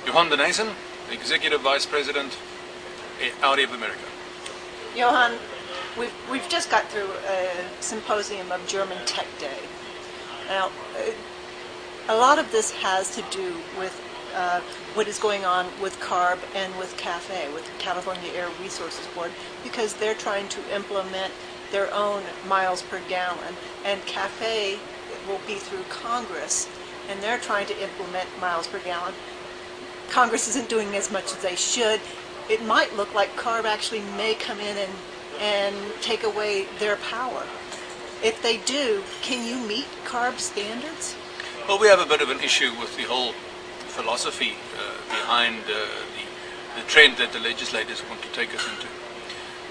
Johan de Nysschen, Executive Vice President, Audi of America. Johan, we've just got through a symposium of German Tech Day. Now, a lot of this has to do with what is going on with CARB and with CAFE, with California Air Resources Board, because they're trying to implement their own miles per gallon, and CAFE will be through Congress, and they're trying to implement miles per gallon. Congress isn't doing as much as they should. It might look like CARB actually may come in and take away their power. If they do, can you meet CARB standards? Well, we have a bit of an issue with the whole philosophy behind the trend that the legislators want to take us into.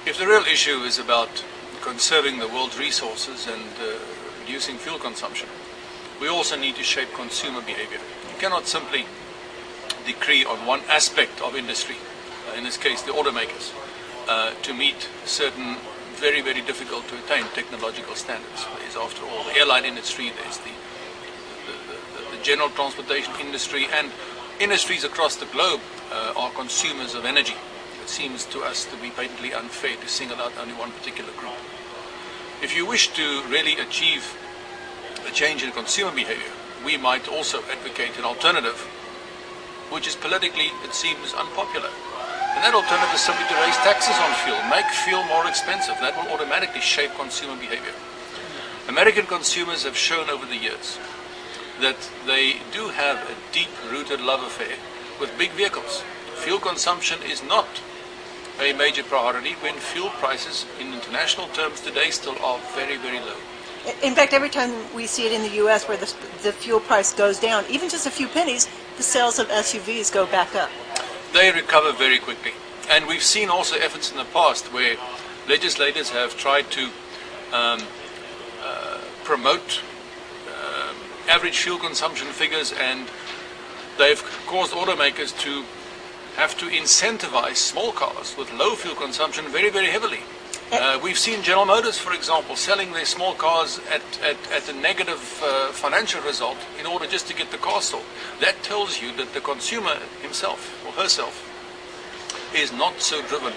If the real issue is about conserving the world's resources and reducing fuel consumption, we also need to shape consumer behavior. You cannot simply decree on one aspect of industry, in this case the automakers, to meet certain very, very difficult to attain technological standards. There's, after all, the airline industry, there's the general transportation industry, and industries across the globe are consumers of energy. It seems to us to be patently unfair to single out only one particular group. If you wish to really achieve a change in consumer behavior, we might also advocate an alternative, which is politically, it seems, unpopular. And that alternative is simply to raise taxes on fuel, make fuel more expensive. That will automatically shape consumer behavior. American consumers have shown over the years that they do have a deep-rooted love affair with big vehicles. Fuel consumption is not a major priority when fuel prices in international terms today still are very, very low. In fact, every time we see it in the U.S. where the fuel price goes down, even just a few pennies, the sales of SUVs go back up. They recover very quickly. And we've seen also efforts in the past where legislators have tried to promote average fuel consumption figures, and they've caused automakers to have to incentivize small cars with low fuel consumption very, very heavily. We've seen General Motors, for example, selling their small cars at a negative financial result in order just to get the car sold. That tells you that the consumer himself or herself is not so driven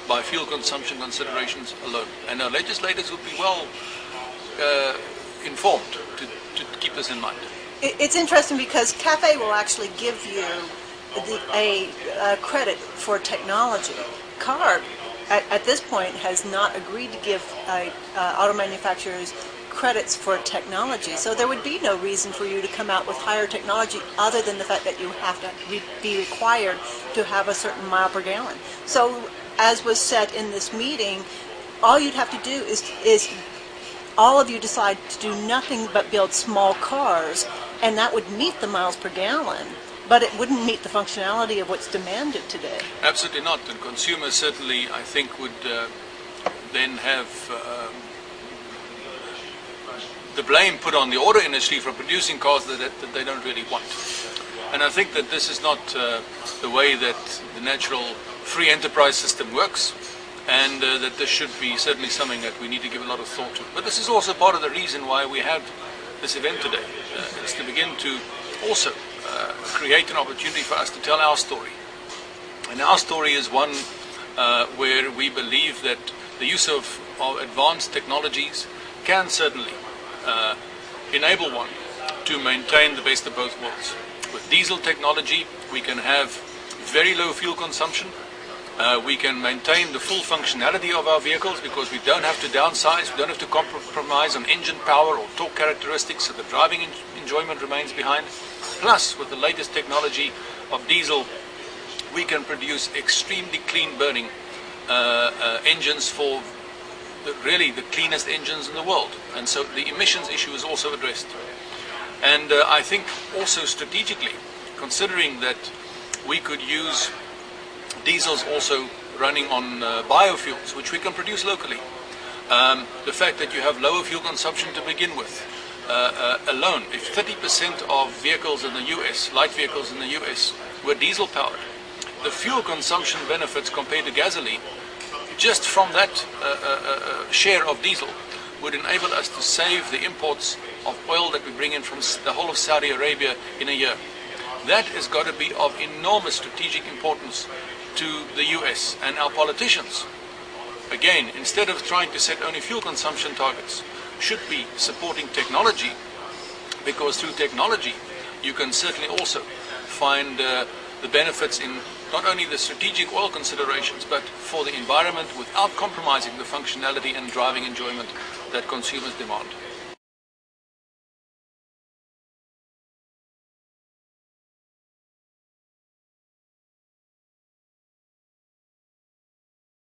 by fuel consumption considerations alone. And our legislators would be well informed to keep this in mind. It's interesting because CAFE will actually give you a credit for technology. CARB, at this point, has not agreed to give auto manufacturers credits for technology. So there would be no reason for you to come out with higher technology other than the fact that you have to be required to have a certain mile per gallon. So as was said in this meeting, all you'd have to do is all of you decide to do nothing but build small cars, and that would meet the miles per gallon, but it wouldn't meet the functionality of what's demanded today. Absolutely not. And consumers certainly, I think, would then have the blame put on the auto industry for producing cars that they don't really want. And I think that this is not the way that the natural free enterprise system works, and that this should be certainly something that we need to give a lot of thought to. But this is also part of the reason why we had this event today. It's to begin to also create an opportunity for us to tell our story. And our story is one where we believe that the use of advanced technologies can certainly enable one to maintain the best of both worlds. With diesel technology, we can have very low fuel consumption. We can maintain the full functionality of our vehicles because we don't have to downsize, we don't have to compromise on engine power or torque characteristics, so the driving enjoyment remains behind. Plus, with the latest technology of diesel, we can produce extremely clean burning engines for really the cleanest engines in the world. And so the emissions issue is also addressed. And I think also strategically, considering that we could use diesels also running on biofuels, which we can produce locally. The fact that you have lower fuel consumption to begin with alone, if 30% of vehicles in the US, light vehicles in the US, were diesel powered, the fuel consumption benefits compared to gasoline, just from that share of diesel, would enable us to save the imports of oil that we bring in from the whole of Saudi Arabia in a year. That has got to be of enormous strategic importance to the US and our politicians. Again, instead of trying to set only fuel consumption targets, should be supporting technology, because through technology you can certainly also find the benefits in not only the strategic oil considerations, but for the environment without compromising the functionality and driving enjoyment that consumers demand.